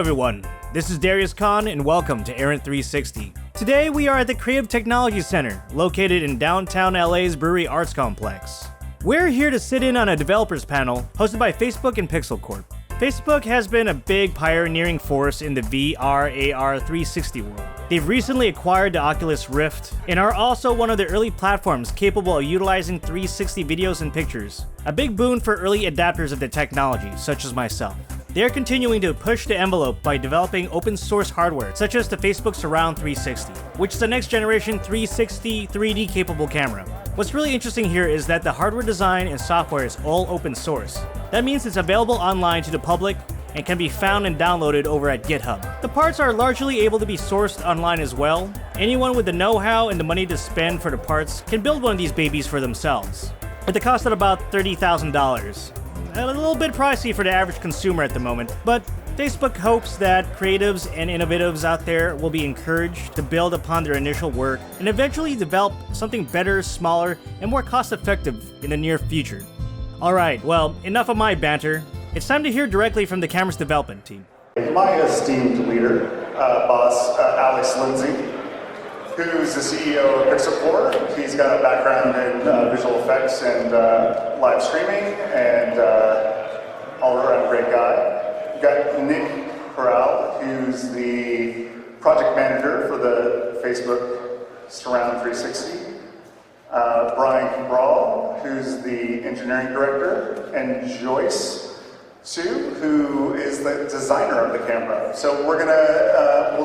everyone, this is Darius Khan and welcome to Errant 360. Today we are at the Creative Technology Center, located in downtown LA's Brewery Arts Complex. We're here to sit in on a developers panel hosted by Facebook and Pixel Corp. Facebook has been a big pioneering force in the VR, AR 360 world. They've recently acquired the Oculus Rift and are also one of the early platforms capable of utilizing 360 videos and pictures, a big boon for early adapters of the technology, such as myself. They are continuing to push the envelope by developing open source hardware, such as the Facebook Surround 360, which is the next generation 360 3D capable camera. What's really interesting here is that the hardware design and software is all open source. That means it's available online to the public and can be found and downloaded over at GitHub. The parts are largely able to be sourced online as well. Anyone with the know-how and the money to spend for the parts can build one of these babies for themselves, at the cost of about $30,000. A little bit pricey for the average consumer at the moment, but Facebook hopes that creatives and innovatives out there will be encouraged to build upon their initial work and eventually develop something better, smaller, and more cost-effective in the near future. Alright, well, enough of my banter. It's time to hear directly from the camera's development team. My esteemed leader, boss, Alex Lindsay, who's the CEO of Pixel Corp. He's got a background in visual effects and live streaming, and all-around great guy. We've got Nick Corral, who's the project manager for the Facebook Surround 360. Brian Cabral, who's the engineering director, and Joyce Sue, who is the designer of the camera. So we'll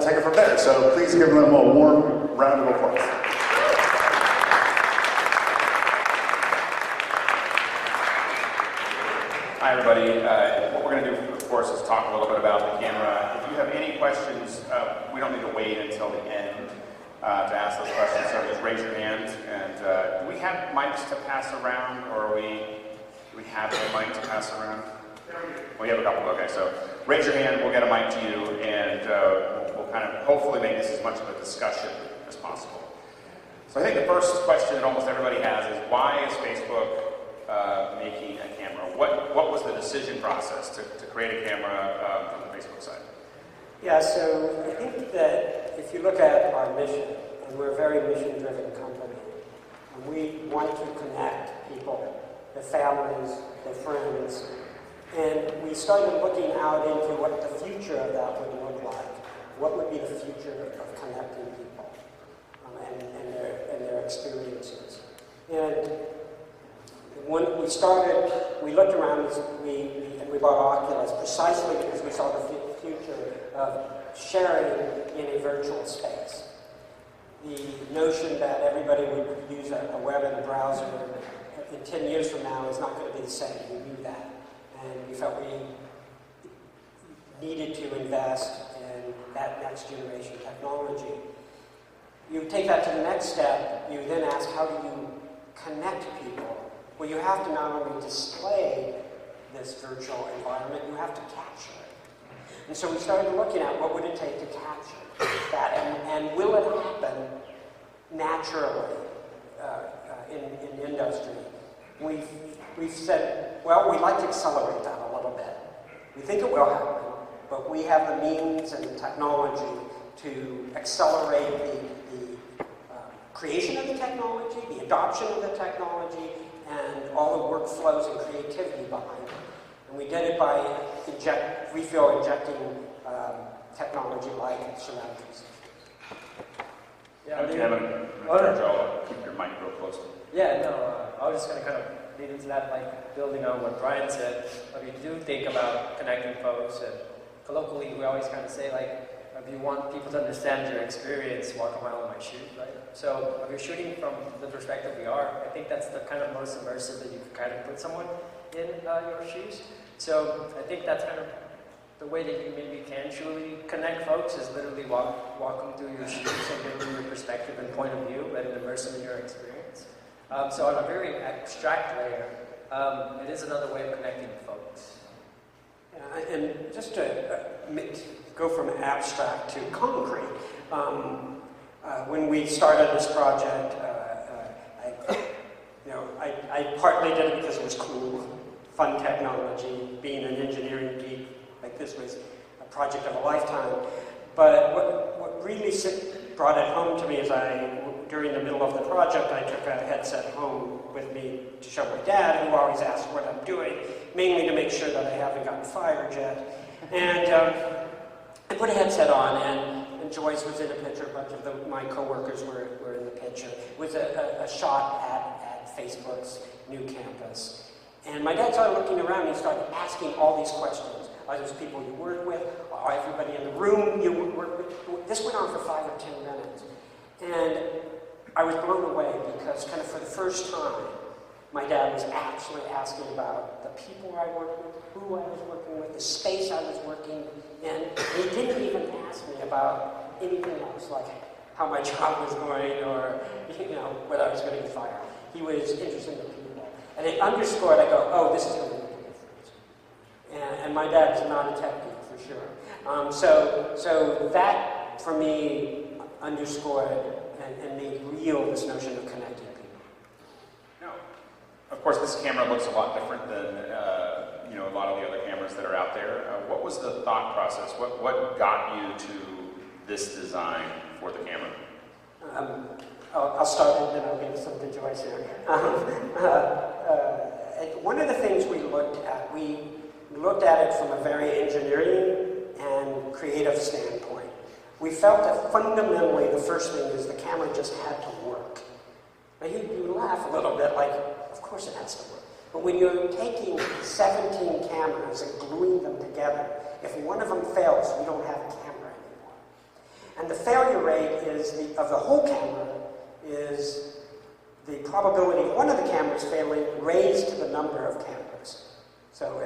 take it from there. So please give them a warm round of applause. Hi everybody. What we're going to do, of course, is talk a little bit about the camera. If you have any questions, we don't need to wait until the end to ask those questions. So just raise your hand. And do we have mics to pass around, or do we have a mic to pass around? We have a couple. Okay, so raise your hand. We'll get a mic to you, and we'll kind of hopefully make this as much of a discussion as possible. So I think the first question that almost everybody has is, why is Facebook making a camera? What was the decision process to create a camera from the Facebook side? Yeah, so I think that if you look at our mission, and we're a very mission-driven company, and we want to connect people, their families, their friends, and we started looking out into what the future of that would look like. What would be the future of connecting people and their experiences? And when we started, we looked around and we bought Oculus precisely because we saw the future of sharing in a virtual space. The notion that everybody would use a web and a browser in 10 years from now is not going to be the same. We knew that. And we felt we needed to invest in that next generation technology. You take that to the next step, you then ask, how do you connect people? Well, you have to not only display this virtual environment, you have to capture it. And so we started looking at what would it take to capture that, and will it happen naturally in the industry? We've said, well, we'd like to accelerate that a little bit. We think it will happen, but we have the means and the technology to accelerate the creation of the technology, the adoption of the technology, and all the workflows and creativity behind it. And we did it by injecting technology like Surround 360. Yeah, if you haven't turned Joe, keep your mic real close. Yeah, no, I was just going to kind of lead into that, like building on what Brian said. If you do think about connecting folks, and colloquially we always kind of say, like, if you want people to understand your experience, walk a mile in my shoes, right? So if you're shooting from the perspective we are, I think that's the kind of most immersive that you can kind of put someone in your shoes. So I think that's kind of the way that you maybe can truly connect folks, is literally walk them through your shoes and give them your perspective and point of view, and immerse them in your experience. So on a very abstract layer, it is another way of connecting folks. Yeah, and just to go from abstract to concrete, when we started this project, I partly did it because it was cool, fun technology. Being an engineering geek, like this was project of a lifetime. But what really brought it home to me is during the middle of the project, I took a headset home with me to show my dad, who always asks what I'm doing, mainly to make sure that I haven't gotten fired yet. And I put a headset on, and Joyce was in a picture, a bunch of my coworkers were in the picture. It was a shot at Facebook's new campus. And my dad started looking around, and he started asking all these questions. Are those people you work with? Are everybody in the room you work with? This went on for 5 or 10 minutes. And I was blown away because kind of for the first time, my dad was actually asking about the people I worked with, who I was working with, the space I was working in. He didn't even ask me about anything else, like how my job was going or, whether I was going to get fired. He was interested in the people. And it underscored, I go, oh, this is going to make a difference. And my dad is not a tech geek, for sure. So that, for me, underscored and made real this notion of connecting people. Now, of course, this camera looks a lot different than a lot of the other cameras that are out there. What was the thought process? What got you to this design for the camera? I'll start and then I'll give some to Joyce here. One of the things we looked at it from a very engineering and creative standpoint. We felt that fundamentally the first thing is the camera just had to work. Now you laugh a little bit like, of course it has to work. But when you're taking 17 cameras and gluing them together, if one of them fails, you don't have a camera anymore. And the failure rate of the whole camera is the probability of one of the cameras failing raised to the number of cameras. So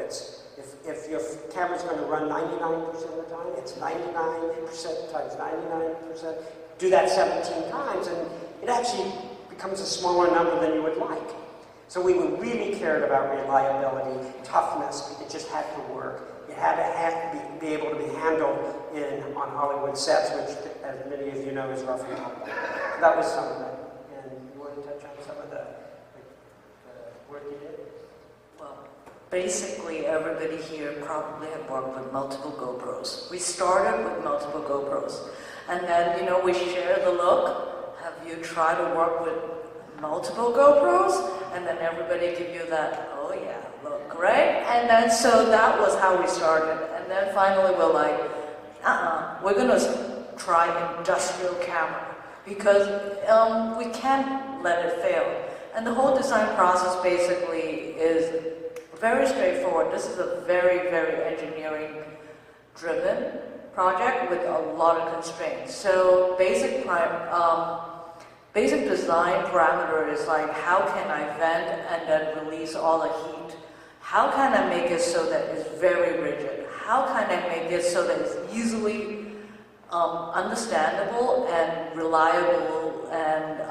if your camera's going to run 99% of the time, it's 99% times 99%. Do that 17 times, and it actually becomes a smaller number than you would like. So we really cared about reliability, toughness. It just had to work. It had to be able to be handled on Hollywood sets, which, as many of you know, is rough and tumble. That was some of it. And you want to touch on some of the work you did? Well, basically, everybody here probably have worked with multiple GoPros. We started with multiple GoPros. And then, we share the look. Have you tried to work with multiple GoPros? And then everybody give you that, oh yeah, look, right? And then, so that was how we started. And then finally we're like, we're gonna try industrial camera. Because we can't let it fail. And the whole design process basically is very straightforward. This is a very, very engineering-driven project with a lot of constraints. So basic design parameter is like, how can I vent and then release all the heat? How can I make it so that it's very rigid? How can I make it so that it's easily understandable and reliable, and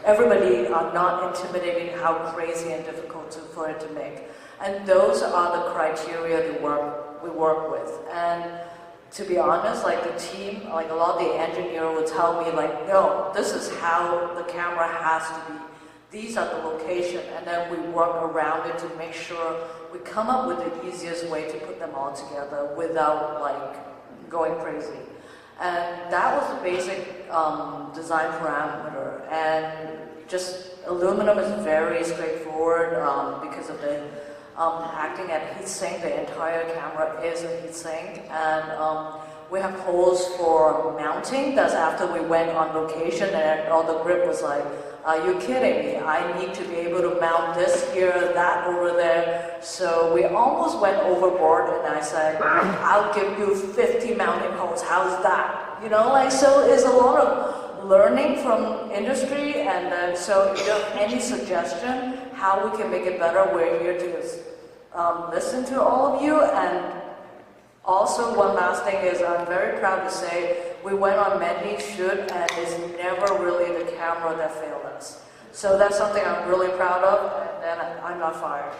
everybody are not intimidating how crazy and difficult for it to make. And those are the criteria we work with. And to be honest, like the team, like a lot of the engineer will tell me like, no, this is how the camera has to be. These are the location, and then we work around it to make sure we come up with the easiest way to put them all together without like going crazy. And that was the basic design parameter. And just aluminum is very straightforward because of the acting at heat sink. The entire camera is a heat sink, and we have holes for mounting. That's after we went on location, and all the grip was like, are you kidding me? I need to be able to mount this here, that over there. So we almost went overboard, and I said, I'll give you 50 mounting holes. How's that? So it's a lot of learning from industry, and then so if you have any suggestion how we can make it better, we're here to listen to all of you. And also one last thing is, I'm very proud to say we went on many shoot, and it's never really the camera that failed us. So that's something I'm really proud of, and I'm not fired.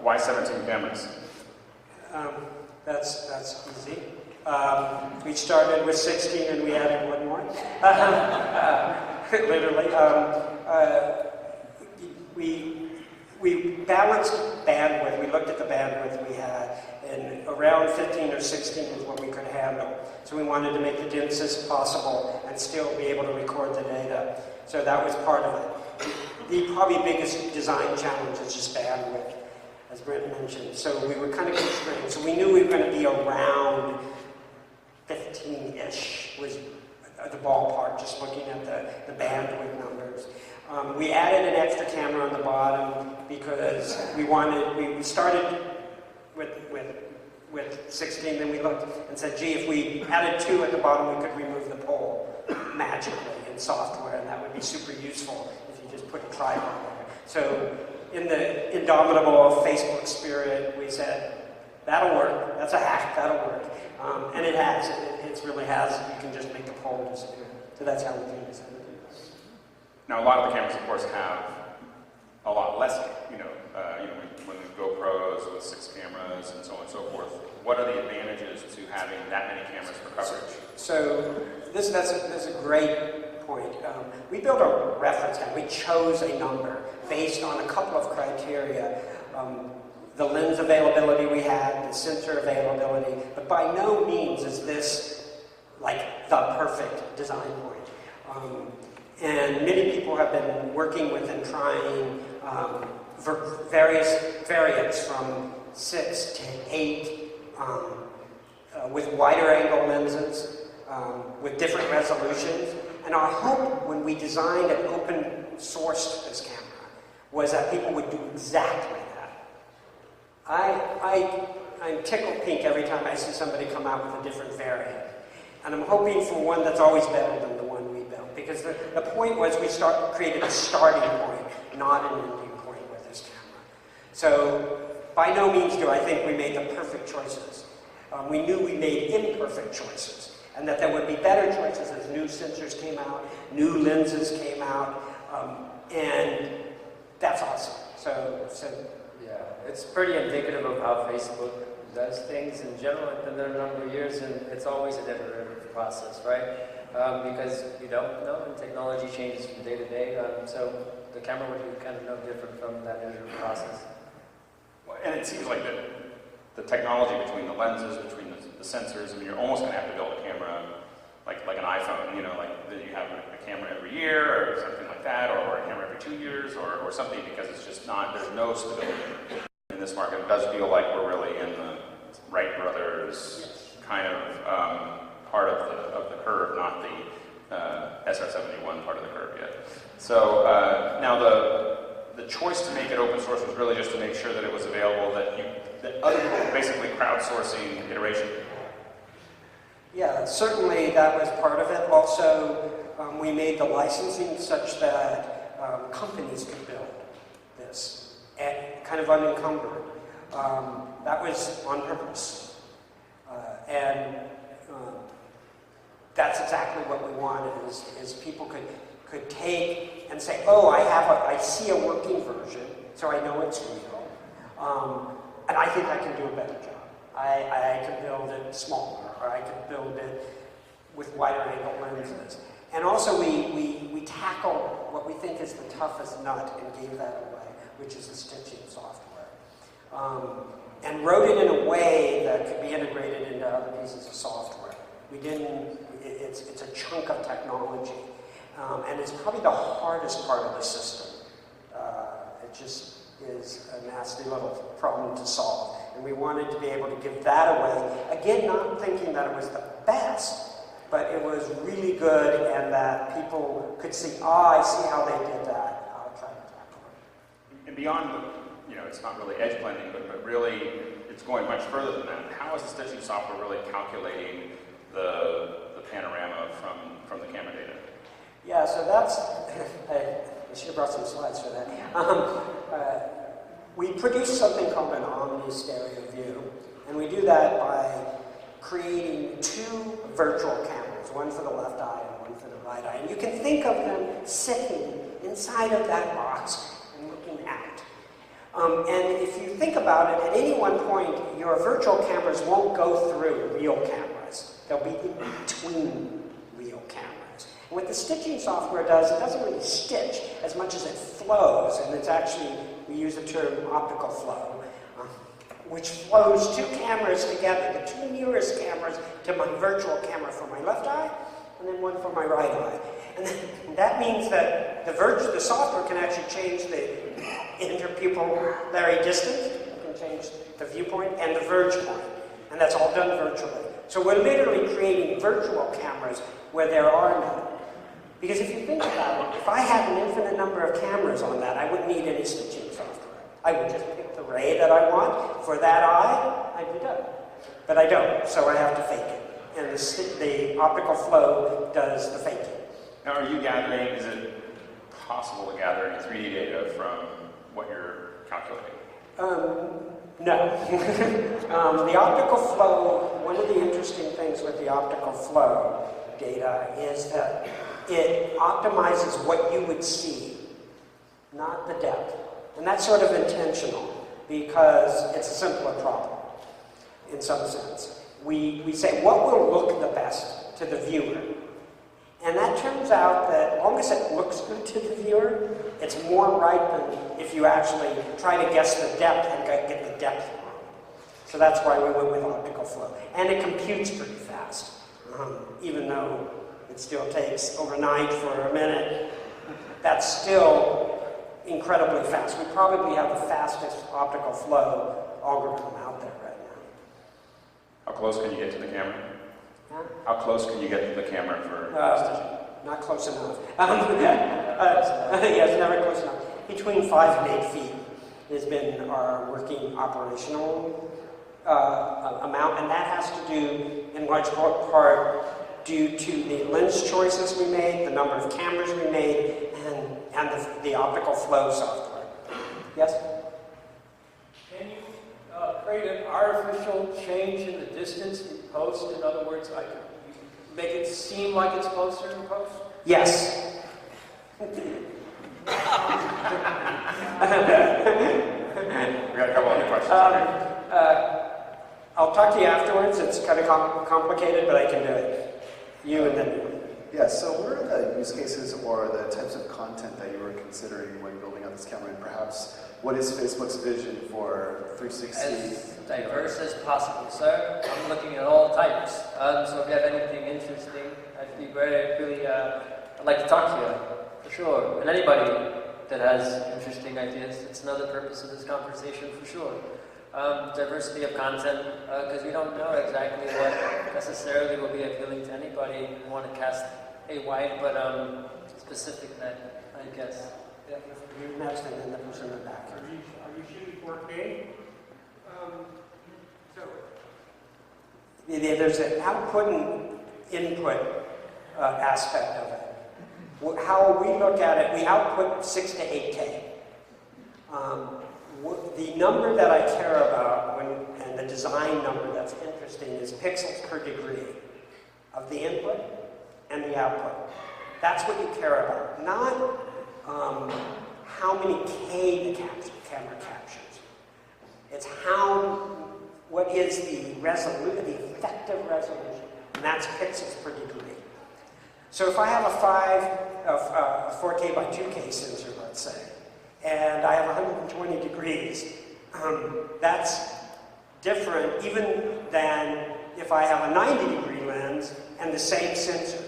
Why 17 cameras? That's easy. We started with 16 and we added one more. Literally. we balanced bandwidth. We looked at the bandwidth we had, and around 15 or 16 is what we could handle. So we wanted to make the densest possible and still be able to record the data. So that was part of it. The probably biggest design challenge is just bandwidth, as Brent mentioned. So we were kind of constrained. So we knew we were going to be around 15-ish was the ballpark, just looking at the bandwidth numbers. We added an extra camera on the bottom because we started with 16, then we looked and said, gee, if we added 2 at the bottom, we could remove the pole magically in software, and that would be super useful if you just put a tripod there. So in the indomitable Facebook spirit, we said, that'll work, that's a hack, that'll work. And it has, it really has. You can just make the pole disappear. So that's how we came to do this. Now, a lot of the cameras, of course, have a lot less, when the GoPros with 6 cameras and so on and so forth. What are the advantages to having that many cameras for coverage? So that's a great point. We built a reference camera. We chose a number based on a couple of criteria. The lens availability we had, the sensor availability, but by no means is this like the perfect design point. And many people have been working with and trying various variants from 6 to 8 with wider angle lenses, with different resolutions. And our hope when we designed and open sourced this camera was that people would do exactly that. I'm tickled pink every time I see somebody come out with a different variant. And I'm hoping for one that's always better than the one we built. Because the point was we created a starting point, not an ending point with this camera. So by no means do I think we made the perfect choices. We knew we made imperfect choices. And that there would be better choices as new sensors came out, new lenses came out, and that's awesome. So yeah, it's pretty indicative of how Facebook does things in general. It's been there a number of years, and it's always an iterative process, right? Because you don't know, and technology changes from day to day. So the camera would be kind of no different from that iterative process. Well, and it seems like the technology between the lenses, between the sensors, I mean, you're almost going to have to build a camera like an iPhone, like that you have a camera every year or something like that, or a camera every 2 years or something, because it's just not, there's no stability in this market. It does feel like we're really in the Wright brothers kind of part of the curve, not the SR71 part of the curve yet. So now the choice to make it open source was really just to make sure that it was available, that other people basically crowdsourcing iteration. yeah, certainly that was part of it. Also, we made the licensing such that companies could build this, and kind of unencumbered. That was on purpose. And that's exactly what we wanted, is people could take and say, oh, I see a working version, so I know it's real. And I think I can do a better job. I could build it smaller, or I could build it with wider angle lenses. And also we tackled what we think is the toughest nut and gave that away, which is the stitching software. And wrote it in a way that could be integrated into other pieces of software. We didn't, it's a chunk of technology. And it's probably the hardest part of the system. It just is a nasty little problem to solve. And we wanted to be able to give that away. Again, not thinking that it was the best, but it was really good, and that people could see, I see how they did that. I'll try to tackle it. And beyond the, it's not really edge blending, but really it's going much further than that. How is the stitching software really calculating the panorama from the camera data? Yeah, so that's, I should have brought some slides for that. We produce something called an omni-stereo view, and we do that by creating 2 virtual cameras, one for the left eye and one for the right eye. And you can think of them sitting inside of that box and looking out. And if you think about it, at any one point, your virtual cameras won't go through real cameras. They'll be in between real cameras. And what the stitching software does, it doesn't really stitch as much as it flows, and it's actually we use the term optical flow, which flows two cameras together, the two nearest cameras to my virtual camera for my left eye, and then one for my right eye. And that means that the software can actually change the interpupillary distance, it can change the viewpoint and the verge point, and that's all done virtually. So we're literally creating virtual cameras where there are none. Because if you think about it, if I had an infinite number of cameras on that, I wouldn't need any stitching software. I would just pick the ray that I want for that eye, I'd be done. But I don't, so I have to fake it. And the optical flow does the faking. Now, are you gathering, is it possible to gather any 3D data from what you're calculating? No. The optical flow, one of the interesting things with the optical flow data is that it optimizes what you would see, not the depth. And that's sort of intentional because it's a simpler problem in some sense. We say what will look the best to the viewer. And that turns out that as long as it looks good to the viewer, it's more right than if you actually try to guess the depth and get the depth wrong. So that's why we went with optical flow. And it computes pretty fast, even though it still takes overnight for a minute. That's still incredibly fast. We probably have the fastest optical flow algorithm out there right now. How close can you get to the camera? Huh? How close can you get to the camera for stitching? Not close enough. Yes, never close enough. Between 5 and 8 feet has been our working operational amount, and that has to do, in large part, due to the lens choices we made, the number of cameras we made, and the optical flow software. Yes? Can you create an artificial change in the distance in post? In other words, like make it seem like it's closer in post? Yes. We got a couple other questions. I'll talk to you afterwards. It's kind of complicated, but I can do it. You and then you. Yeah, so what are the use cases or the types of content that you were considering when building out this camera? And perhaps what is Facebook's vision for 360? As diverse as possible, sir. I'm looking at all types. So if you have anything interesting, I'd be I'd like to talk to you, for sure. And anybody that has interesting ideas, it's another purpose of this conversation, for sure. Diversity of content, because we don't know exactly what necessarily will be appealing to anybody. We want to cast a wide but specific net, I guess. Yeah, you're next and then the person in the back. Are you shooting 4K? There's an output and input aspect of it. How we look at it, we output 6 to 8K. The number that I care about, and the design number that's interesting, is pixels per degree of the input and the output. That's what you care about, not how many K the camera captures. It's what is the effective resolution, and that's pixels per degree. So if I have a 4K by 2K sensor, let's say, and I have 120 degrees, that's different even than if I have a 90-degree lens and the same sensor.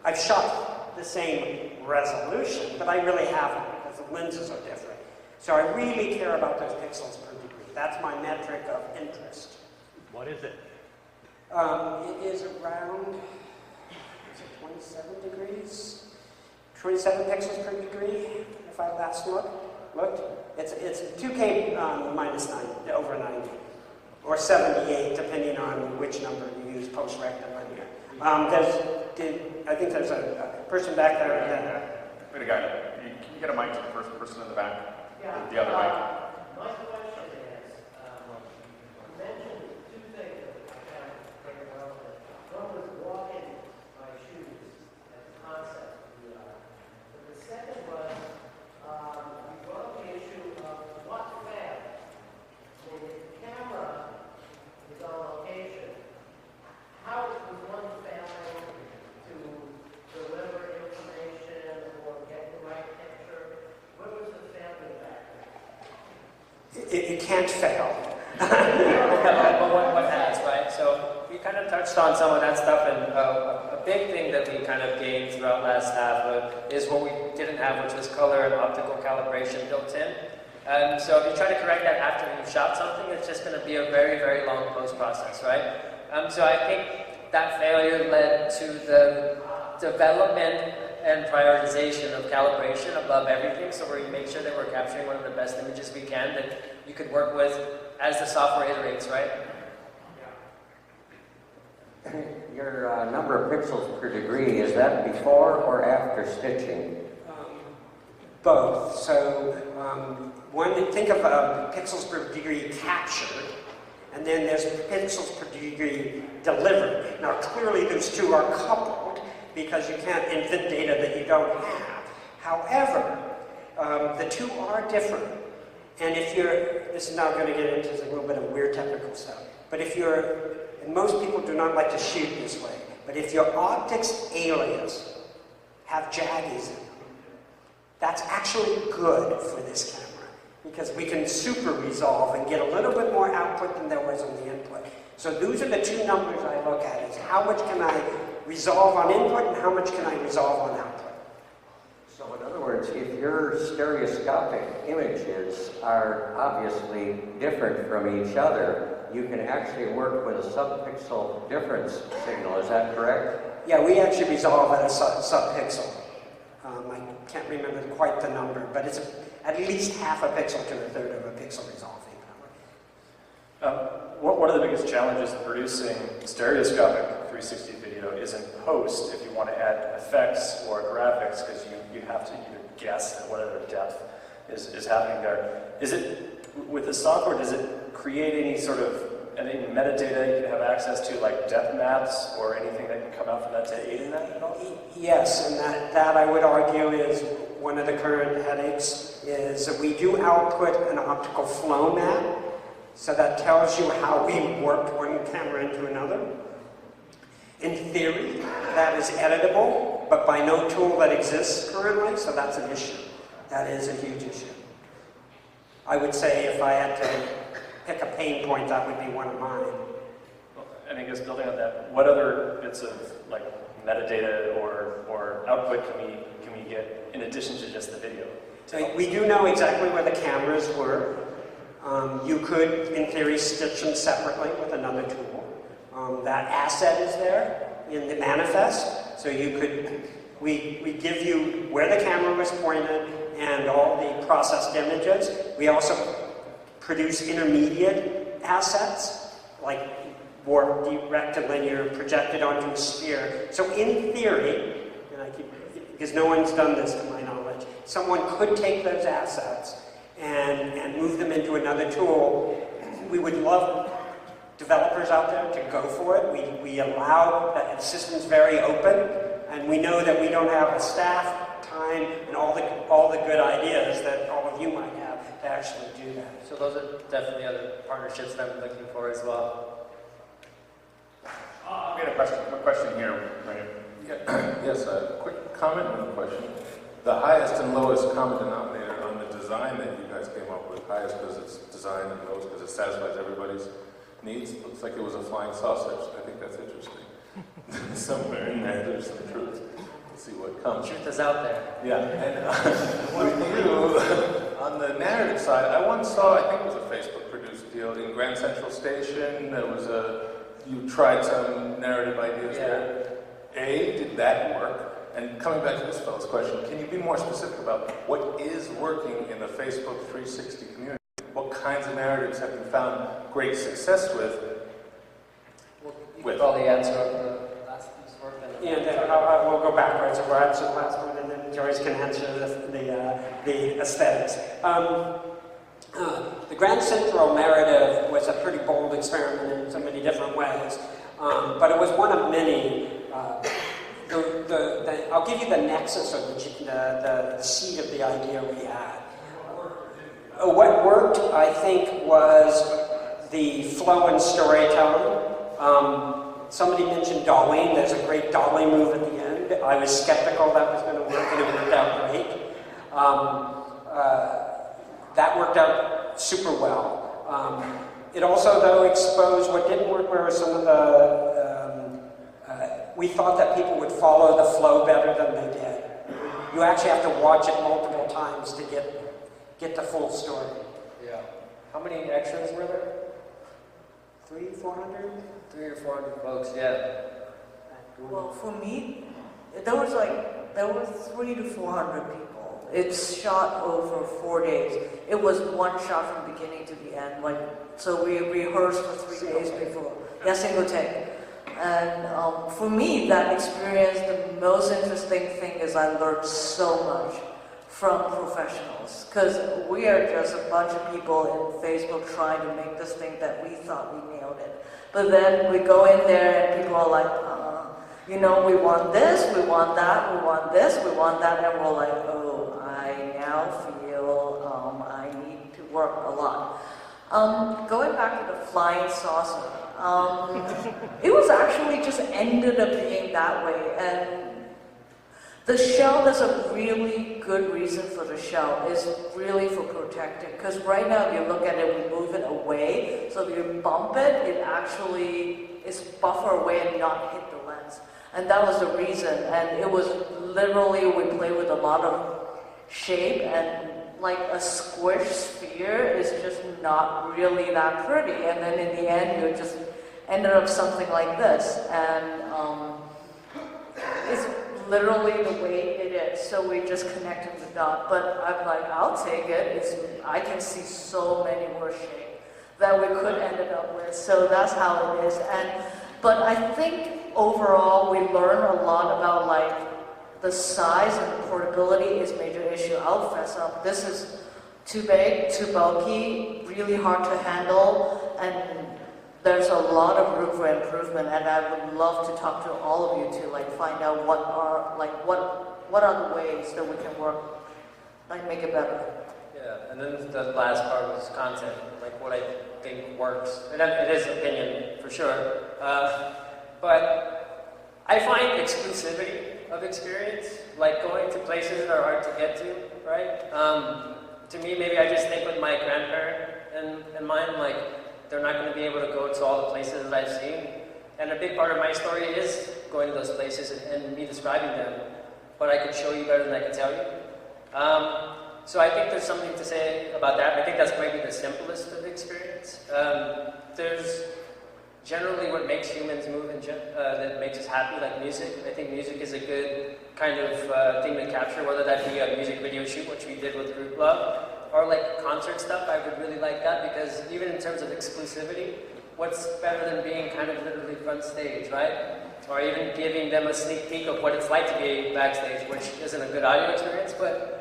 I've shot the same resolution, but I really haven't because the lenses are different. So I really care about those pixels per degree. That's my metric of interest. What is it? It is around 27 degrees? 27 pixels per degree, if I last looked. It's 2K minus 90, over 90, or 78, depending on which number you use, post-rect and linear. I think there's a person back there. Wait a guy. Can you get a mic to the first person in the back? Yeah. The other mic. My question is, you mentioned two things that I found very relevant. One was walking my shoes as a concept. But the second was, you brought up the issue of what fab. If the camera is on location, how does one family to deliver information or get the right picture? What was the family back there? it can't fail. But what has, right? So we kind of touched on some of that stuff, and a big thing that we kind of gained throughout last half is what we didn't have, which was color and optical calibration built in. And so if you try to correct that after you've shot something, it's just going to be a very, very long post-process, right? So I think that failure led to the development and prioritization of calibration above everything, so we make sure that we're capturing one of the best images we can that you could work with as the software iterates, right? Your number of pixels per degree, is that before or after stitching? Both. So think of pixels per degree captured, and then there's pixels per degree delivered. Now clearly those two are coupled because you can't invent data that you don't have. However, the two are different. And if this is now going to get into a little bit of weird technical stuff, but and most people do not like to shoot this way, but if your optics alias have jaggies in them, that's actually good for this camera, because we can super resolve and get a little bit more output than there was on the input. So those are the two numbers I look at, is how much can I resolve on input and how much can I resolve on output. So in other words, if your stereoscopic images are obviously different from each other, you can actually work with a subpixel difference signal, is that correct? Yeah, we actually resolve at a subpixel. I can't remember quite the number, but it's at least half a pixel to a third of a pixel resolving. One of the biggest challenges in producing stereoscopic 360 video is in post, if you want to add effects or graphics, because you have to either guess at whatever depth is happening there. Is it, with the software, does it create any sort of any metadata you can have access to, like depth maps or anything that can come out from that to aid in that at all? Yes, and that I would argue is one of the current headaches, is that we do output an optical flow map, so that tells you how we worked one camera into another. In theory, that is editable, but by no tool that exists currently, so that's an issue. That is a huge issue. I would say if I had to pick a pain point, that would be one of mine. Well, and I guess building on that, what other bits of like metadata or output can we get in addition to just the video? So we do know exactly where the cameras were. You could, in theory, stitch them separately with another tool. That asset is there in the manifest, so you could, we give you where the camera was pointed and all the processed images. We also produce intermediate assets, like warp, rectilinear, projected onto a sphere. So in theory, because no one's done this to my knowledge, someone could take those assets and move them into another tool. We would love developers out there to go for it. We allow that. The system's very open, and we know that we don't have the staff, time, and all the good ideas that all of you might have to actually do that. So those are definitely other partnerships that I'm looking for as well. We had a question here, right? Yes, a quick comment and a question. The highest and lowest common denominator on the design that you guys came up with, highest because it's designed and lowest because it satisfies everybody's needs, looks like it was a flying saucer. I think that's interesting. Somewhere in there, there's some truth. Let's see what comes. Truth is out there. Yeah, and with you, on the narrative side, I once saw, I think it was a Facebook-produced deal in Grand Central Station. There was you tried some narrative ideas there. Did that work? And coming back to this fellow's question, can you be more specific about what is working in the Facebook 360 community? What kinds of narratives have you found great success with? Well, you could probably answer the last piece work. Yeah, we'll go backwards. We'll answer the last one, and then Joyce can answer the aesthetics. The Grand Central narrative was a pretty bold experiment in so many different ways, but it was one of many. I'll give you the nexus of the seed of the idea we had. What worked, I think, was the flow and storytelling. Somebody mentioned dollying. There's a great dolly move at the end. I was skeptical that was going to work, and it worked out great. That worked out super well. It also, though, exposed what didn't work were some of the, we thought that people would follow the flow better than they did. You actually have to watch it multiple times to get the full story. Yeah. How many extras were there? 300, 400? 300 or 400 folks, yeah. Well, for me, there was 300 to 400 people. It's shot over 4 days. It was one shot from beginning to the end. So we rehearsed for 3 days before. Yeah, single take. And for me, that experience, the most interesting thing is I learned so much from professionals. Because we are just a bunch of people in Facebook trying to make this thing that we thought we nailed it. But then we go in there and people are like, you know, we want this, we want that, we want this, we want that, and we're like, oh, I now feel I need to work a lot. Going back to the flying saucer, it was actually just ended up being that way, and the shell, there's a really good reason for the shell, is really for protecting, because right now if you look at it, we move it away, so if you bump it, it actually is buffer away and not hit the lens. And that was the reason, and it was literally, we played with a lot of shape, and like a squish sphere is just not really that pretty, and then in the end you just ended up something like this, and it's literally the way it is, so we just connected the dot, but I'm like, I'll take it, I can see so many more shapes that we could end it up with, so that's how it is, but I think overall we learn a lot about like the size and the portability is a major issue. I'll fess up, this is too big, too bulky, really hard to handle, and there's a lot of room for improvement, and I would love to talk to all of you to like find out what are the ways that we can work, like make it better. Yeah, and then the last part was content, like what I think works, and it is opinion for sure, but I find exclusivity of experience, like going to places that are hard to get to, right? To me, maybe I just think with my grandparent in mind, like they're not going to be able to go to all the places that I've seen, and a big part of my story is going to those places and me describing them, but I could show you better than I can tell you. So I think there's something to say about that. I think that's maybe the simplest of the experience. There's generally what makes humans move and that makes us happy, like music. I think music is a good kind of thing to capture, whether that be a music video shoot, which we did with Group Love, or like concert stuff. I would really like that, because even in terms of exclusivity, what's better than being kind of literally front stage, right? Or even giving them a sneak peek of what it's like to be backstage, which isn't a good audio experience, but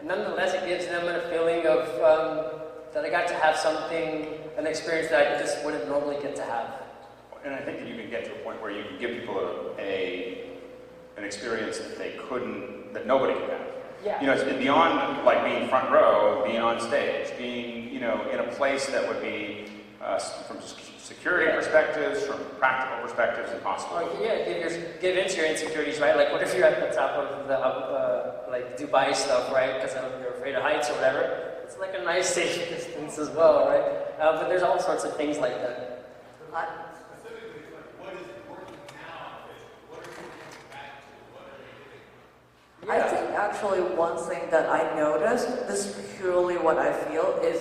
nonetheless it gives them a feeling of that I got to have something, an experience that I just wouldn't normally get to have. And I think that you can get to a point where you can give people an experience that they couldn't, that nobody can have. Yeah. You know, it's beyond like being front row, being on stage, being, you know, in a place that would be from security perspectives, from practical perspectives, impossible. Like, yeah, give into your insecurities, right? Like, what if you're at the top of the like Dubai stuff, right? Because you're afraid of heights or whatever. It's like a nice safe distance as well, right? But there's all sorts of things like that. Specifically, what is working now? What are you going back to? What are you doing? I think actually one thing that I noticed, this is purely what I feel, is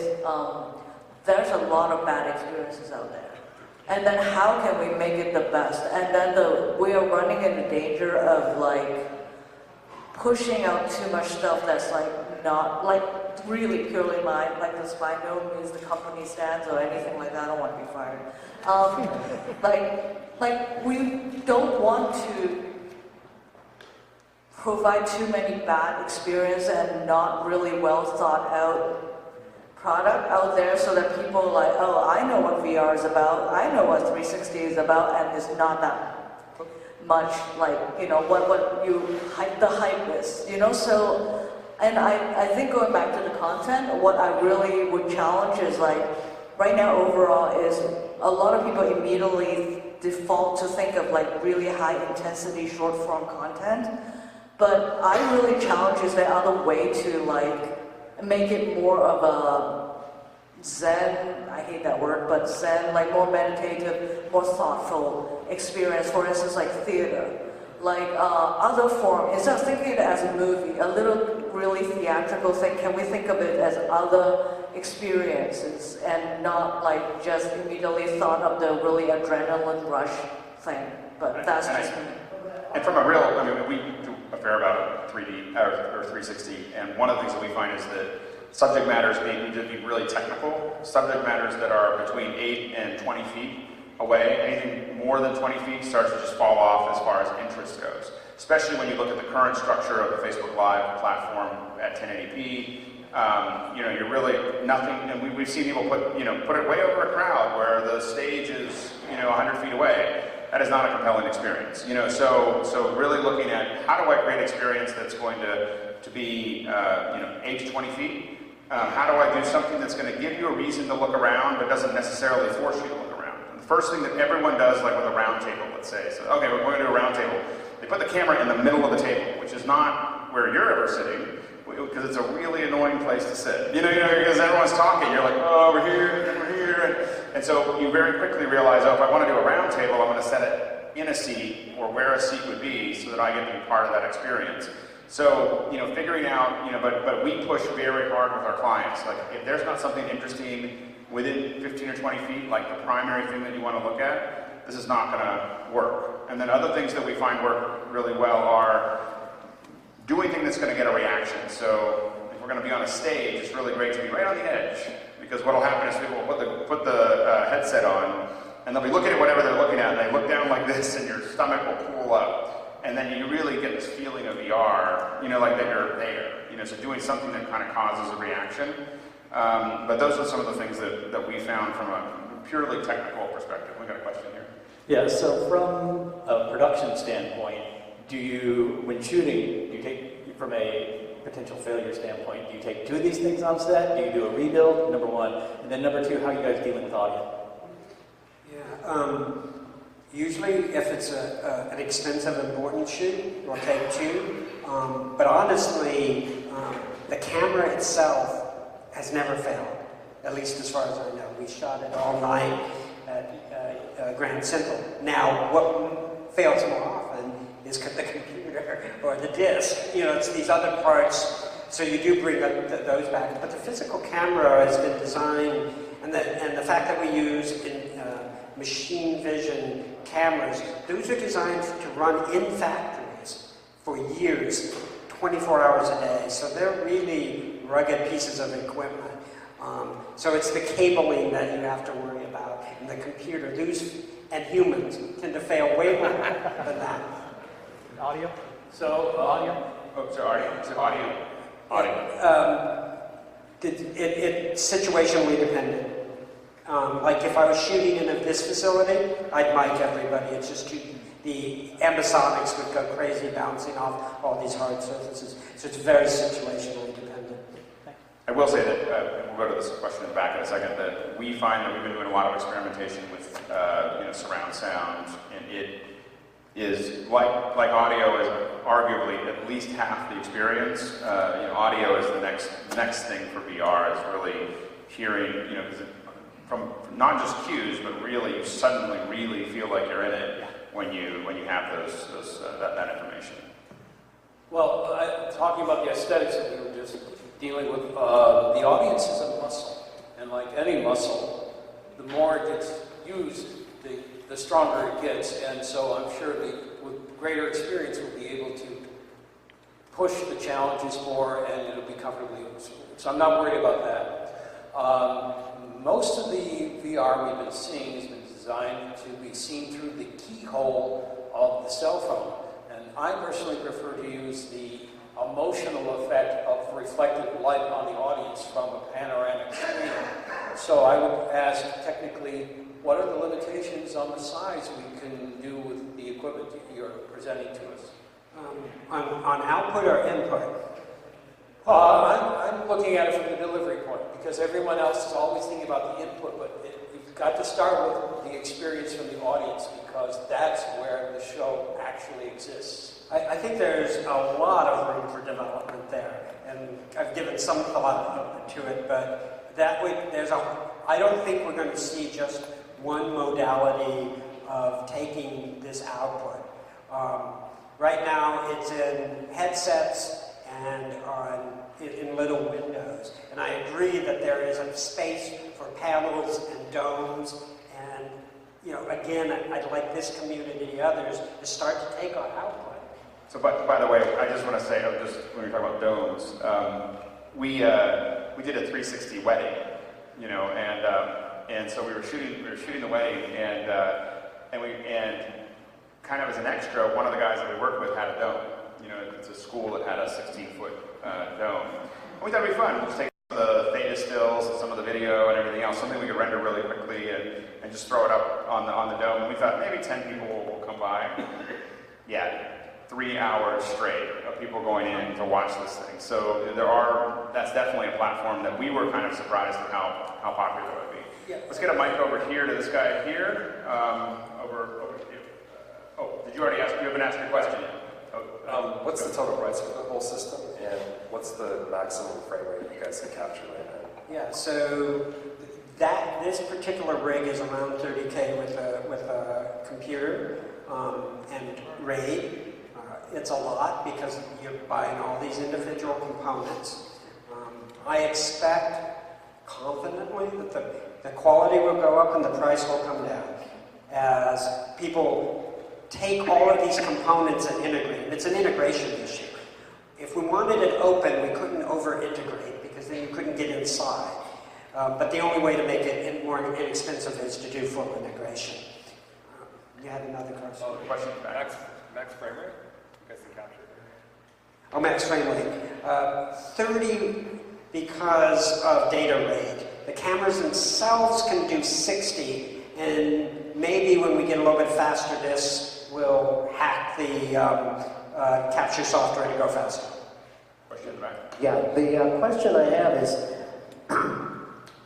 there's a lot of bad experiences out there. And then how can we make it the best? And then we are running into danger of like pushing out too much stuff that's like not, like really purely mine, like this by no means the company stands or anything like that. I don't want to be fired. Like we don't want to provide too many bad experience and not really well thought out product out there, so that people are like, oh, I know what VR is about, I know what 360 is about, and it's not that much like, you know, what you hype, the hype is, you know, so, and I think going back to the content, what I really would challenge is like, right now overall is, a lot of people immediately default to think of like really high intensity short form content, but I really challenge is there other way to like, make it more of a Zen, I hate that word, but Zen, like more meditative, more thoughtful experience, for instance, like theater. Like other form, instead of thinking it as a movie, a little really theatrical thing, can we think of it as other experiences and not like just immediately thought of the really adrenaline rush thing? But that's just me. And from a real, I mean, we do a fair amount of 3D or 360, and one of the things that we find is that subject matters need to be really technical. Subject matters that are between 8 and 20 feet away, anything more than 20 feet starts to just fall off as far as interest goes. Especially when you look at the current structure of the Facebook Live platform at 1080p. You know, you're really nothing, and we've seen people put it way over a crowd where the stage is 100 feet away. That is not a compelling experience. So really looking at how do I create an experience that's going to be 8 to 20 feet. How do I do something that's going to give you a reason to look around, but doesn't necessarily force you to look around? And the first thing that everyone does, like with a round table, let's say, so okay, we're going to do a round table. They put the camera in the middle of the table, which is not where you're ever sitting, because it's a really annoying place to sit. Because everyone's talking, you're like, oh, we're here, and we're here, and so you very quickly realize, oh, if I want to do a round table, I'm going to set it in a seat, or where a seat would be, so that I get to be part of that experience. So, figuring out, but we push very hard with our clients. Like, if there's not something interesting within 15 or 20 feet, like the primary thing that you want to look at, this is not going to work. And then other things that we find work really well are doing things that's going to get a reaction. So, if we're going to be on a stage, it's really great to be right on the edge, because what will happen is people will put the headset on, and they'll be looking at whatever they're looking at, and they look down like this, and your stomach will pull up. And then you really get this feeling of VR, like that you're there. So doing something that kind of causes a reaction. But those are some of the things that we found from a purely technical perspective. We got a question here. Yeah, so from a production standpoint, when shooting, do you take, from a potential failure standpoint, do you take 2 of these things on set? Do you do a rebuild, number 1? And then number 2, how are you guys dealing with audio? Yeah, usually, if it's an expensive, important shoot, we'll take 2. But honestly, the camera itself has never failed, at least as far as I know. We shot it all night at Grand Central. Now, what fails more often is the computer or the disc. It's these other parts, so you do bring those back. But the physical camera has been designed, and the fact that we use machine vision cameras, those are designed to run in factories for years, 24 hours a day. So they're really rugged pieces of equipment. So it's the cabling that you have to worry about, and the computer. And humans tend to fail way more than that. Audio? Audio? Oh, so audio. So audio. It's situationally dependent. Like if I was shooting in this facility, I'd mic everybody. It's just the ambisonics would go crazy bouncing off all these hard surfaces. So it's very situationally dependent. I will say that, and we'll go to this question in the back in a second, that we find that we've been doing a lot of experimentation with surround sound, and it is like audio is arguably at least half the experience. Audio is the next thing for VR, is really hearing, from not just cues, but really you suddenly really feel like you're in it when you have that information. Well, talking about the aesthetics that we were just dealing with, the audience is a muscle, and like any muscle, the more it gets used, the stronger it gets, and so I'm sure with greater experience we'll be able to push the challenges more, and it'll be comfortably used. So I'm not worried about that. Most of the VR we've been seeing has been designed to be seen through the keyhole of the cell phone. And I personally prefer to use the emotional effect of reflected light on the audience from a panoramic screen. So I would ask technically, what are the limitations on the size we can do with the equipment you're presenting to us? On output or input? I'm looking at it from the delivery point, because everyone else is always thinking about the input, but you've got to start with the experience from the audience, because that's where the show actually exists. I think there's a lot of room for development there, and I've given some thought to it, but I don't think we're going to see just one modality of taking this output. Right now it's in headsets and in little windows. And I agree that there is a space for panels and domes. And, you know, again, I'd like this community and others to start to take our output. So, by the way, I just want to say, just when we talk about domes, we did a 360 wedding, you know, and so we were shooting the wedding, and kind of as an extra, one of the guys that we worked with had a dome. You know, it's a school that had a 16-foot dome. And we thought it'd be fun. We'll just take some of the theta stills and some of the video and everything else, something we could render really quickly and just throw it up on the dome. And we thought maybe 10 people will come by. Yeah. 3 hours straight of people going in to watch this thing. So that's definitely a platform that we were kind of surprised at how popular it would be. Yeah. Let's get a mic over here to this guy here. Over here. Oh, did you already ask? You haven't asked your question yet. What's the total price for the whole system, and what's the maximum frame rate you guys can capture right now? Yeah, so this particular rig is around 30K with a computer and RAID. It's a lot because you're buying all these individual components. I expect confidently that the quality will go up and the price will come down as people take all of these components and integrate. It's an integration issue. If we wanted it open, we couldn't over-integrate because then you couldn't get inside. But the only way to make it more inexpensive is to do full integration. You had another question? Oh, the question max frame rate? Oh, max frame rate. 30 because of data rate. The cameras themselves can do 60, and maybe when we get a little bit faster, this will hack the capture software to go faster. Question back. Yeah, the question I have is,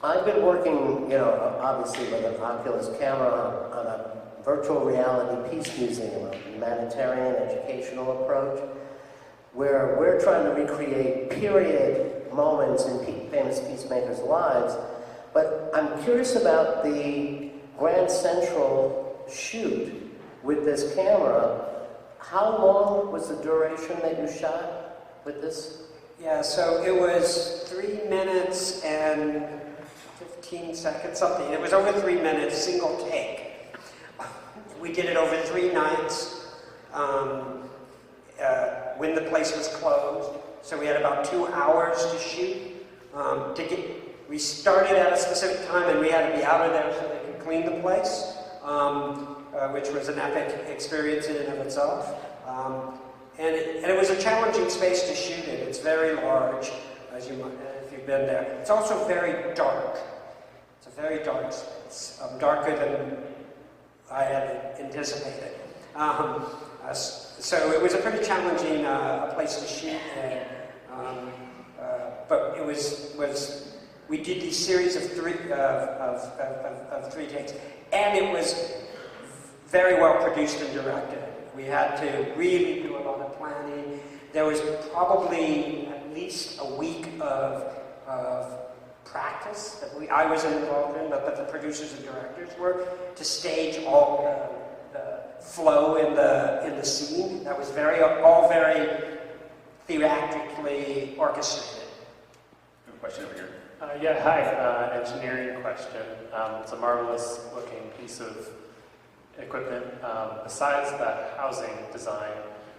I've been working, you know, obviously with an Oculus camera on a virtual reality peace museum, a humanitarian educational approach, where we're trying to recreate period moments in famous peacemakers' lives. But I'm curious about the Grand Central shoot with this camera. How long was the duration that you shot with this? Yeah, so it was 3 minutes and 15 seconds, something. It was over 3 minutes, single take. We did it over 3 nights when the place was closed. So we had about 2 hours to shoot. We started at a specific time and we had to be out of there so they could clean the place, which was an epic experience in and of itself. And it was a challenging space to shoot in. It's very large, if you've been there. It's also very dark. It's a very dark space, darker than I had anticipated. So it was a pretty challenging place to shoot, but it was we did these series of three takes, and it was very well produced and directed. We had to really do a lot of planning. There was probably at least a week of practice that I was involved in, but the producers and directors were, to stage all the flow in the scene. That was all very theatrically orchestrated. A question over here. Yeah, hi. Engineering question. It's a marvelous looking piece of equipment. Besides that housing design,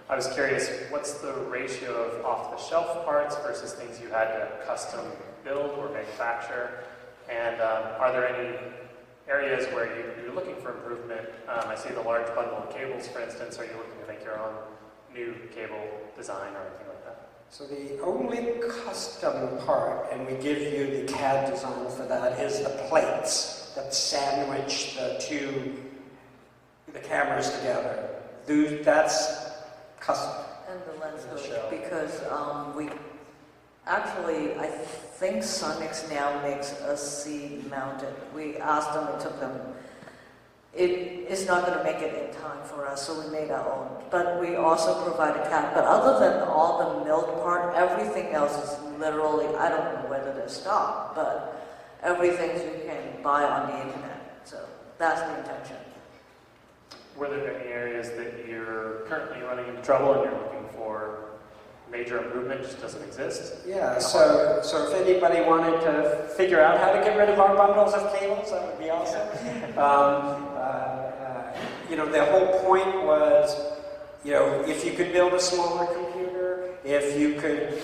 I was curious, what's the ratio of off-the-shelf parts versus things you had to custom build or manufacture? And are there any areas where you're looking for improvement? I see the large bundle of cables, for instance. Are you looking to make your own new cable design or anything like that? So the only custom part, and we give you the CAD design for that, is the plates that sandwich the cameras together. That's custom. And the lens hood, because I think Sonics now makes a C-mounted. We asked them, it took them. It is not going to make it in time for us, so we made our own. But we also provide a cap. But other than all the milled part, everything else is literally, I don't know whether they're stock, but everything you can buy on the internet. So that's the intention. Were there any areas that you're currently running into trouble and you're looking for major improvement just doesn't exist? Yeah, so if anybody wanted to figure out how to get rid of our bundles of cables, that would be awesome. You know, the whole point was, you know, if you could build a smaller computer, if you could,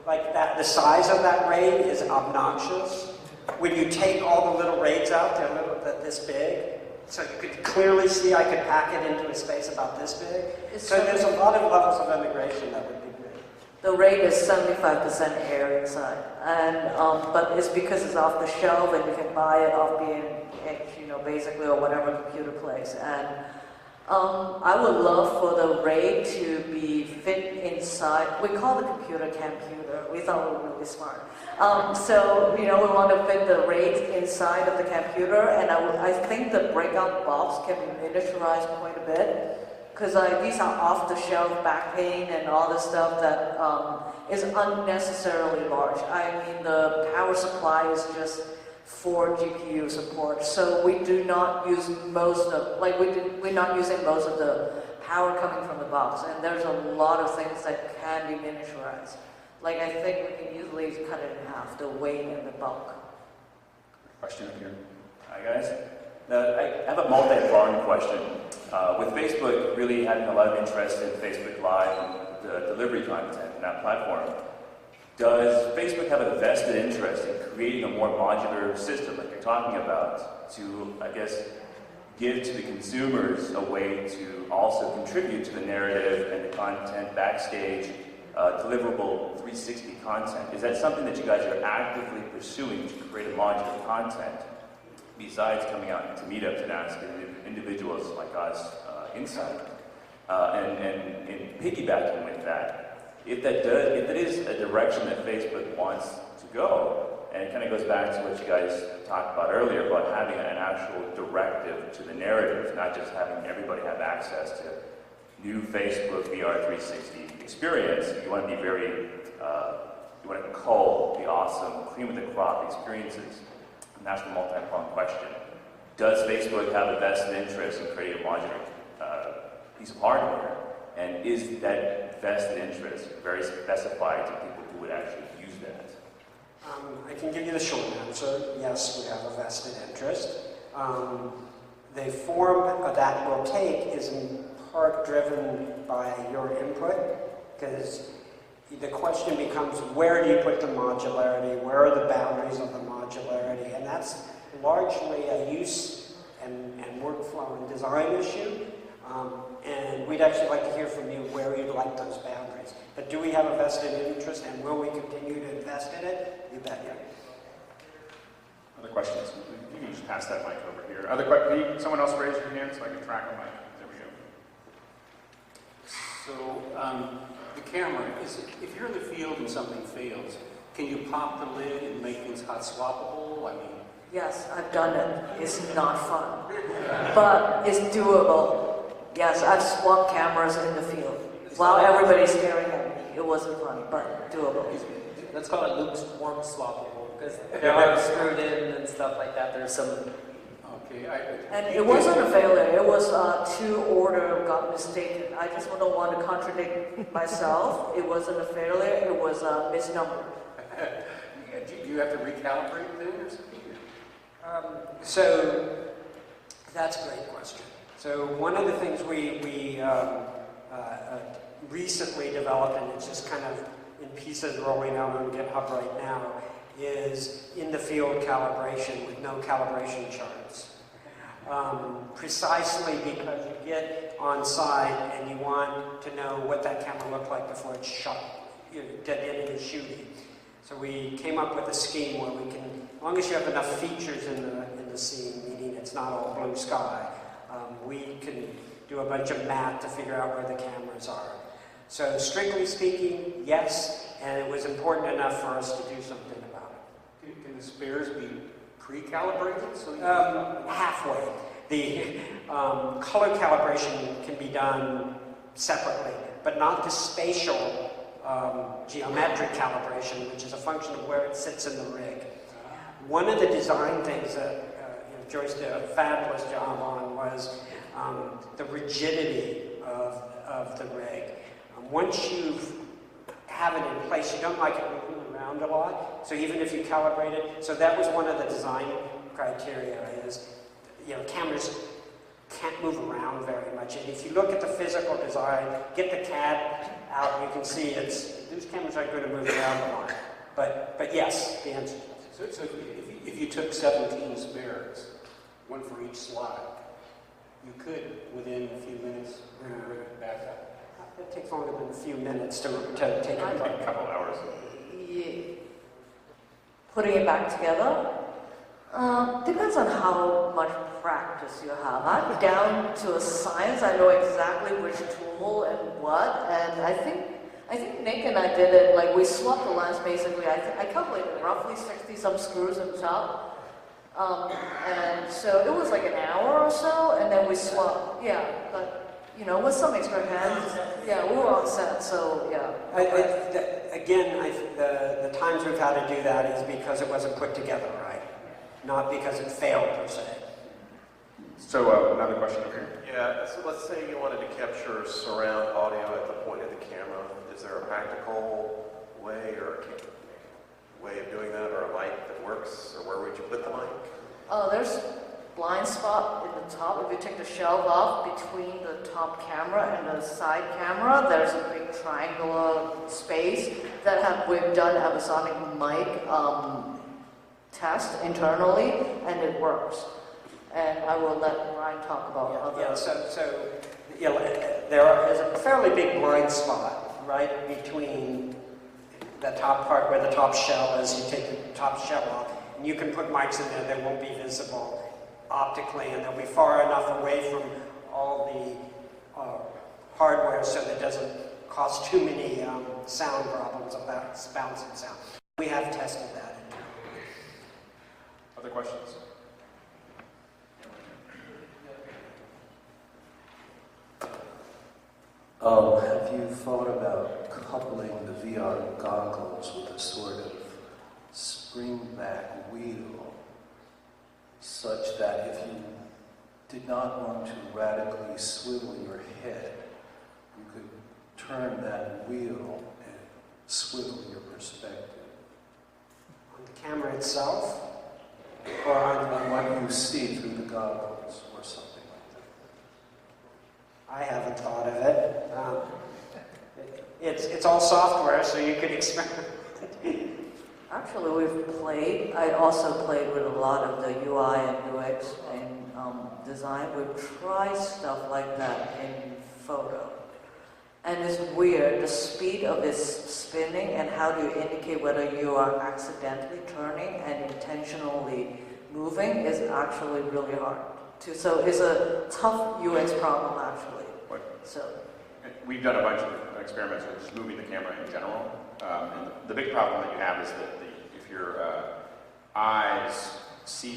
like that, the size of that RAID is obnoxious. When you take all the little RAIDs out, they're this big. So you could clearly see I could pack it into a space about this big. So there's a lot of levels of integration that would be great. The RAID is 75% air inside, and but it's because it's off the shelf and you can buy it off B&H, you know, basically, or whatever computer place. And I would love for the RAID to be fit inside. We call the computer computer. We thought we were really smart. So, you know, we want to fit the RAID inside of the computer, and I think the breakout box can be miniaturized quite a bit, because these are off-the-shelf backplane and all the stuff that is unnecessarily large. I mean, the power supply is just for GPU support, so we do not use most of, like we're not using most of the power coming from the box, and there's a lot of things that can be miniaturized. Like I think we can easily cut it in half, the weight and the bulk. Question up here. Hi guys. I have a multi-pronged question. With Facebook really having a lot of interest in Facebook Live and the delivery content in that platform, does Facebook have a vested interest in creating a more modular system like you're talking about to, I guess, give to the consumers a way to also contribute to the narrative and the content backstage, deliverable 360 content? Is that something that you guys are actively pursuing to create a modular content besides coming out into meetups and asking individuals like us inside? And in piggybacking with that, if that is a direction that Facebook wants to go, and it kind of goes back to what you guys talked about earlier about having an actual directive to the narrative, not just having everybody have access to new Facebook VR 360 experience. You want to be very, you want to cull the awesome cream of the crop experiences. And that's the multi-pronged question. Does Facebook have a vested interest in creating a modular piece of hardware? And is that vested interest very specified to people who would actually use that? I can give you the short answer. Yes, we have a vested interest. The form that will take is in part driven by your input, because the question becomes, where do you put the modularity? Where are the boundaries of the modularity? And that's largely a use and workflow and design issue. And we'd actually like to hear from you where you'd like those boundaries. But do we have a vested interest, and will we continue to invest in it? You bet, yeah. Other questions? You can just pass that mic over here. Other questions? Can someone else raise your hand so I can track the mic? There we go. So the camera, if you're in the field and something fails, can you pop the lid and make things hot swappable? I mean, Yes, I've done it. It's not fun, but it's doable. Yes, I've swapped cameras in the field while everybody's staring at me. It wasn't fun, but doable. Let's call it Luke's warm swappable, because they're already screwed in and stuff like that. There's some. Okay. And it wasn't a failure. It was to order got mistaken. I just don't want to contradict myself. It wasn't a failure. It was a misnumber. Do you have to recalibrate things? So that's a great question. So one of the things we recently developed, and it's just kind of in pieces rolling out on GitHub right now, is in the field calibration with no calibration charts. Precisely because you get on site and you want to know what that camera looked like before it's shot, you're dead in and shooting. So we came up with a scheme where we can, as long as you have enough features in the scene, meaning it's not all blue sky, we can do a bunch of math to figure out where the cameras are. So strictly speaking, yes, and it was important enough for us to do something about it. Can the spares be pre-calibrated? So halfway. The color calibration can be done separately, but not the spatial geometric calibration, which is a function of where it sits in the rig. one of the design things that Joyce did a fabulous job on was the rigidity of the rig. Once you have it in place, you don't like it moving around a lot. So even if you calibrate it, so that was one of the design criteria is, cameras can't move around very much. And if you look at the physical design, get the CAD out, you can see these cameras aren't going to move around a lot. But yes, the answer is yes. So if you took 17 spares, one for each slot, you could, within a few minutes, bring it back up. It takes longer than a few minutes to take it apart. A couple hours. Yeah. Putting it back together depends on how much practice you have. I'm down to a science. I know exactly which tool and what, and I think Nick and I did it, like we swapped the lens basically. I calculated roughly 60-some screws in the top. And so it was like an hour or so, and then we swapped, but with some extra hands, we were on set, so the times we've had to do that is because it wasn't put together right, not because it failed per se. So another question over here. Yeah, so let's say you wanted to capture surround audio at the point of the camera. Is there a practical way or a way of doing that, or a mic that works, or where would you put the mic? There's blind spot in the top. If you take the shelf off between the top camera and the side camera, there's a big triangular space that we've done a sonic mic test internally, and it works. And I will let Ryan talk about other. There is a fairly big blind spot right between the top part where the top shell is. You take the top shell off, and you can put mics in there that won't be visible optically, and they'll be far enough away from all the hardware so that it doesn't cause too many sound problems about bouncing sound. We have tested that. Other questions? Have you thought about coupling the VR goggles with a sort of spring-back wheel such that if you did not want to radically swivel your head, you could turn that wheel and swivel your perspective? On the camera itself? Or on what you see through the goggles or something like that? I haven't thought of it. It's all software, so you could experiment. Actually, I also played with a lot of the UI and UX and design. We've tried stuff like that in photo. And it's weird, the speed of its spinning and how do you indicate whether you are accidentally turning and intentionally moving is actually really hard. So it's a tough UX problem, actually. We've done a bunch of experiments with just moving the camera in general. And the big problem that you have is that if your eyes see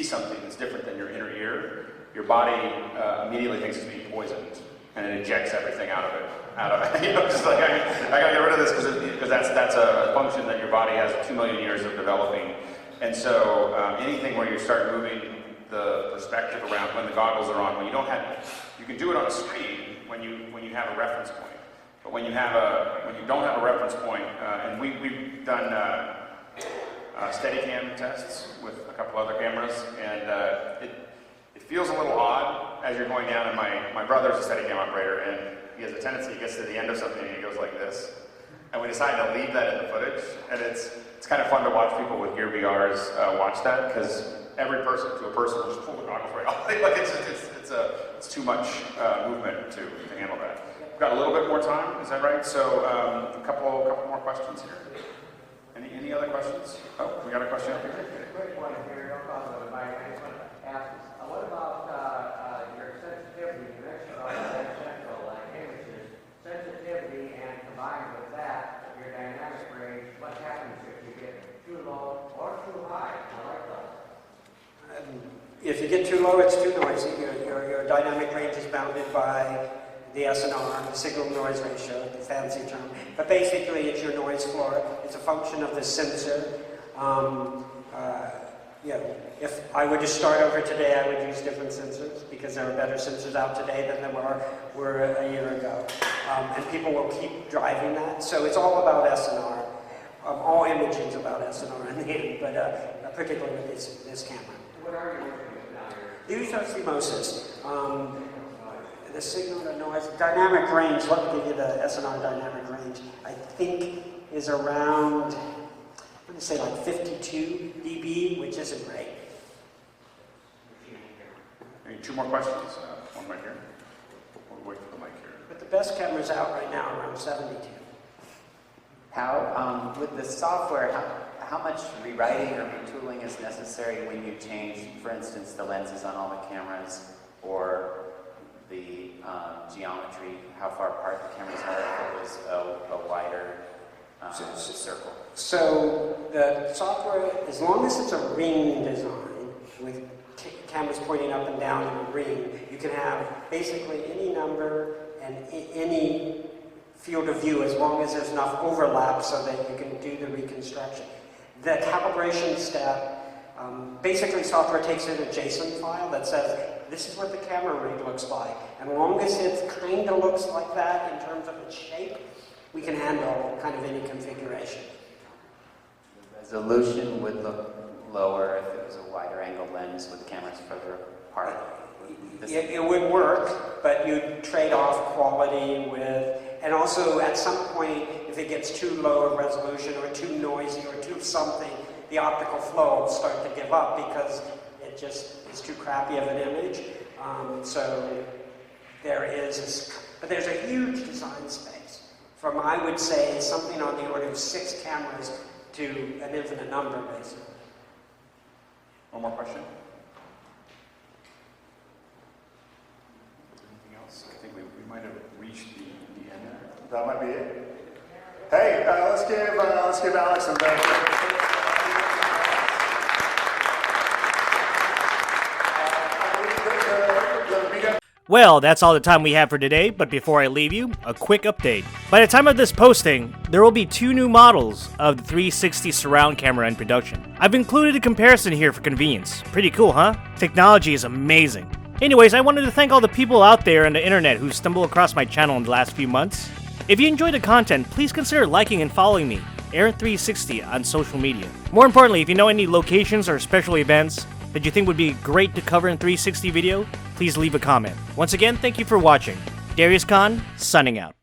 something that's different than your inner ear, your body immediately thinks it's being poisoned, and it ejects everything out of it. Just like I gotta get rid of this because that's a function that your body has 2 million years of developing. And so anything where you start moving the perspective around when the goggles are on, you can do it on a screen when you have a reference point. But when you don't have a reference point, and we've done Steadicam tests with a couple other cameras, and it feels a little odd as you're going down. And my brother's a Steadicam operator, and he has a tendency, he gets to the end of something and he goes like this. And we decided to leave that in the footage, and it's kind of fun to watch people with Gear VRs watch that, because every person will just pull the goggles right off. It's too much movement to handle that. We've got a little bit more time, is that right? So a couple more questions here. Any other questions? Oh, we got a question up here. Quick one here, no problem with the mic. I just want to ask, what about your sensitivity? You mentioned all the central images, sensitivity, and combined with that, your dynamic range, what happens if you get too low or too high? I like that. If you get too low, it's too noisy. Your dynamic range is bounded by the SNR, the signal-noise ratio, the fancy term. But basically, it's your noise floor. It's a function of the sensor. You know, if I were to start over today, I would use different sensors because there are better sensors out today than there were a year ago. And people will keep driving that. So it's all about SNR. All imaging is about SNR in the end, but particularly with this camera. What are you working with now? These are CMOSes. The signal to noise, dynamic range, let me give you the SNR dynamic range, I think is around, I'm going to say like 52 dB, which isn't great. Any two more questions? One right here. We'll wait for the mic here. But the best cameras out right now are around 72. How, with the software, how much rewriting or retooling is necessary when you change, for instance, the lenses on all the cameras or the geometry, how far apart the cameras are if it was a wider circle? So the software, as long as it's a ring design with cameras pointing up and down in a ring, you can have basically any number and any field of view as long as there's enough overlap so that you can do the reconstruction. The calibration step, basically software takes in a JSON file that says, this is what the camera rig looks like. And as long as it kind of looks like that in terms of its shape, we can handle kind of any configuration. The resolution would look lower if it was a wider angle lens with cameras further apart. It would work, but you'd trade off quality with, and also at some point, if it gets too low a resolution or too noisy or too something, the optical flow will start to give up because it just is too crappy of an image. So there is, but there's a huge design space from, I would say, something on the order of 6 cameras to an infinite number, basically. One more question. Anything else? I think we might have reached the end there. That might be it. Hey, let's give Alex some thanks. Well, that's all the time we have for today, but before I leave you, a quick update. By the time of this posting, there will be 2 new models of the 360 surround camera in production. I've included a comparison here for convenience. Pretty cool, huh? Technology is amazing. Anyways, I wanted to thank all the people out there on the internet who stumbled across my channel in the last few months. If you enjoyed the content, please consider liking and following me, Errant360, on social media. More importantly, if you know any locations or special events that you think would be great to cover in 360 video, please leave a comment. Once again, thank you for watching. Darius Khan, signing out.